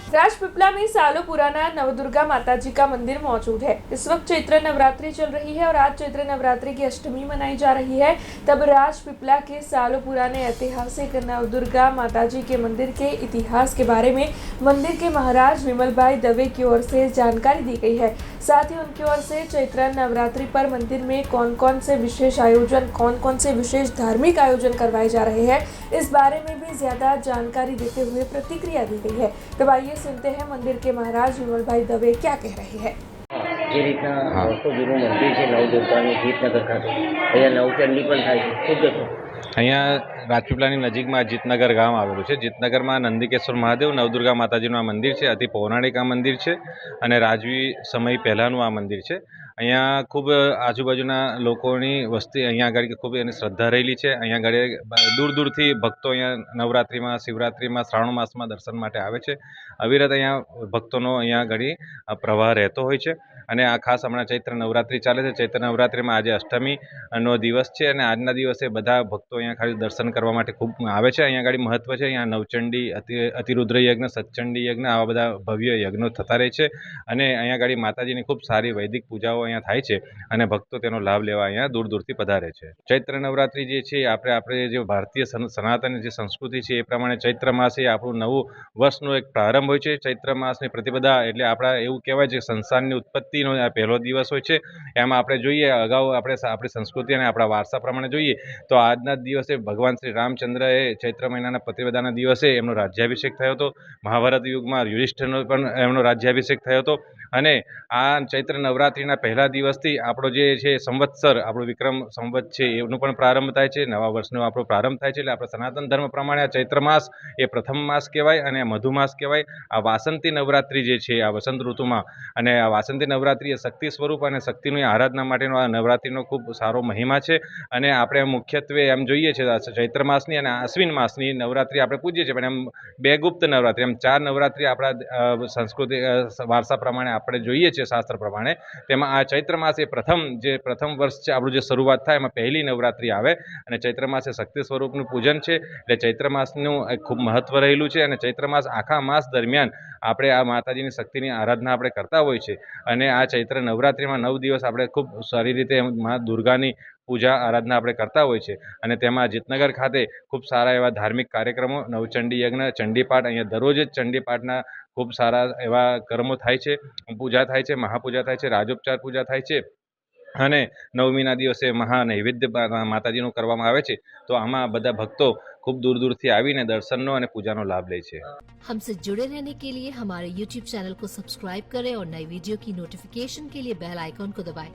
राजपीपला में सालों पुराना नवदुर्गा माताजी का मंदिर मौजूद है। इस वक्त चैत्र नवरात्रि चल रही है और आज चैत्र नवरात्रि की अष्टमी मनाई जा रही है। तब राजपीपला के सालों पुराने ऐतिहासिक नवदुर्गा माताजी के मंदिर के इतिहास के बारे में मंदिर के महाराज विमल भाई दवे की ओर से जानकारी दी गई है। साथ ही उनकी ओर से चैत्र नवरात्रि पर मंदिर में कौन कौन से विशेष आयोजन, कौन कौन से विशेष धार्मिक आयोजन करवाए जा रहे हैं, इस बारे में भी ज्यादा जानकारी देते हुए प्रतिक्रिया दी गई है। तब आइए सुनते हैं मंदिर के महाराज विमल भाई दवे क्या कह रहे हैं। જે રીતના વર્ષો જૂનું મંદિર છે નવદુર્ગાનું જીતનગર ખાતે, અહીંયા નવચંડી પણ થાય છે. શું કહેશો? અહીંયા રાજપીપળાની નજીકમાં જીતનગર ગામ આવેલું છે. જીતનગરમાં નંદિકેશ્વર મહાદેવ નવદુર્ગા માતાજીનું આ મંદિર છે. અતિ પૌરાણિક આ મંદિર છે અને રાજવી સમય પહેલાંનું આ મંદિર છે. અહીંયા ખૂબ આજુબાજુના લોકોની વસ્તી અહીંયા આગળ ખૂબ એની શ્રદ્ધા રહેલી છે. અહીંયા આગળ દૂર દૂરથી ભક્તો અહીંયા નવરાત્રિમાં, શિવરાત્રિમાં, શ્રાવણ માસમાં દર્શન માટે આવે છે. અવિરત અહીંયા ભક્તોનો અહીંયા આગળ પ્રવાહ રહેતો હોય છે. અને આ ખાસ હમણાં ચૈત્ર નવરાત્રિ ચાલે છે. ચૈત્ર નવરાત્રિમાં આજે અષ્ટમીનો દિવસ છે અને આજના દિવસે બધા ભક્તો અહીંયા ખાલી દર્શન કરવા માટે ખૂબ આવે છે. અહીંયા આગળ મહત્વ છે. અહીંયા નવચંડી, અતિરુદ્ર યજ્ઞ, સત્ચંડી યજ્ઞ, આવા બધા ભવ્ય યજ્ઞો થતા રહે છે. અને અહીંયા આગળ માતાજીની ખૂબ સારી વૈદિક પૂજાઓ અહીંયા થાય છે અને ભક્તો તેનો લાભ લેવા અહીંયા દૂર દૂરથી પધારે છે. ચૈત્ર નવરાત્રિ જે છે આપણે જે ભારતીય સનાતન જે સંસ્કૃતિ છે એ પ્રમાણે ચૈત્ર માસ એ આપણું નવું વર્ષનો એક પ્રારંભ હોય છે. ચૈત્ર માસની પ્રતિપદા એટલે આપણા એવું કહેવાય છે કે સંસારની ઉત્પત્તિનો આ પહેલો દિવસ હોય છે. એમાં આપણે જોઈએ અગાઉ આપણે આપણી સંસ્કૃતિ અને આપણા વારસા પ્રમાણે જોઈએ તો આજના દિવસે ભગવાન શ્રી રામચંદ્રએ ચૈત્ર મહિનાના પ્રતિપદાના દિવસે એમનો રાજ્યાભિષેક થયો હતો. મહાભારત યુગમાં યુધિષ્ઠિરનો પણ એમનો રાજ્યાભિષેક થયો હતો. અને આ ચૈત્ર નવરાત્રિના પહેલા દિવસથી આપણો જે છે સંવત્સર, આપણો વિક્રમ સંવત છે એનો પણ પ્રારંભ થાય છે. નવા વર્ષનો આપણો પ્રારંભ થાય છે. એટલે આપણા સનાતન ધર્મ પ્રમાણે આ ચૈત્ર માસ એ પ્રથમ માસ કહેવાય અને મધુમાસ કહેવાય. આ વાસંતી નવરાત્રિ જે છે આ વસંત ઋતુમાં, અને આ વાસંતી નવરાત્રિ એ શક્તિ સ્વરૂપ અને શક્તિની આરાધના માટેનો આ નવરાત્રિનો ખૂબ સારો મહિમા છે. અને આપણે મુખ્યત્વે એમ જોઈએ છે ચૈત્ર માસની અને આશ્વિન માસની નવરાત્રિ આપણે પૂજીએ છીએ, પણ એમ બે ગુપ્ત નવરાત્રિ, એમ ચાર નવરાત્રિ આપણા સંસ્કૃતિ વારસા પ્રમાણે આપણે જોઈએ છીએ શાસ્ત્ર પ્રમાણે. તેમાં આ ચૈત્ર માસ એ પ્રથમ વર્ષ છે આપણું જે શરૂઆત થાય એમાં પહેલી નવરાત્રિ આવે. અને ચૈત્ર માસ એ શક્તિ સ્વરૂપનું પૂજન છે. એટલે ચૈત્ર માસનું એક ખૂબ મહત્વ રહેલું છે. અને ચૈત્ર માસ આખા માસ દરમિયાન આપણે આ માતાજીની શક્તિની આરાધના આપણે કરતા હોય છે. અને આ ચૈત્ર નવરાત્રિમાં 9 દિવસ આપણે ખૂબ સારી રીતે મા દુર્ગાની પૂજા આરાધના આપણે કરતા હોય છે. અને તેમાં જીતનગર ખાતે ખૂબ સારા એવા ધાર્મિક કાર્યક્રમો, નવચંડી યજ્ઞ, ચંડીપાઠ, અહીંયા દરરોજ જ ચંડીપાઠના ખૂબ સારા એવા કર્મો થાય છે, પૂજા થાય છે, મહાપૂજા થાય છે, રાજોપચાર પૂજા થાય છે. અને નવમીના દિવસે મહાનૈવેદ્ય માતાજીનું કરવામાં આવે છે. તો આમાં બધા ભક્તો ખૂબ દૂર દૂરથી આવીને દર્શનનો અને પૂજાનો લાભ લે છે. हमसे जुड़े रहने के लिए हमारे YouTube चैनल को सब्सक्राइब करें और नई वीडियो की नोटिफिकेशन के लिए बेल आइकॉन को दबाएं।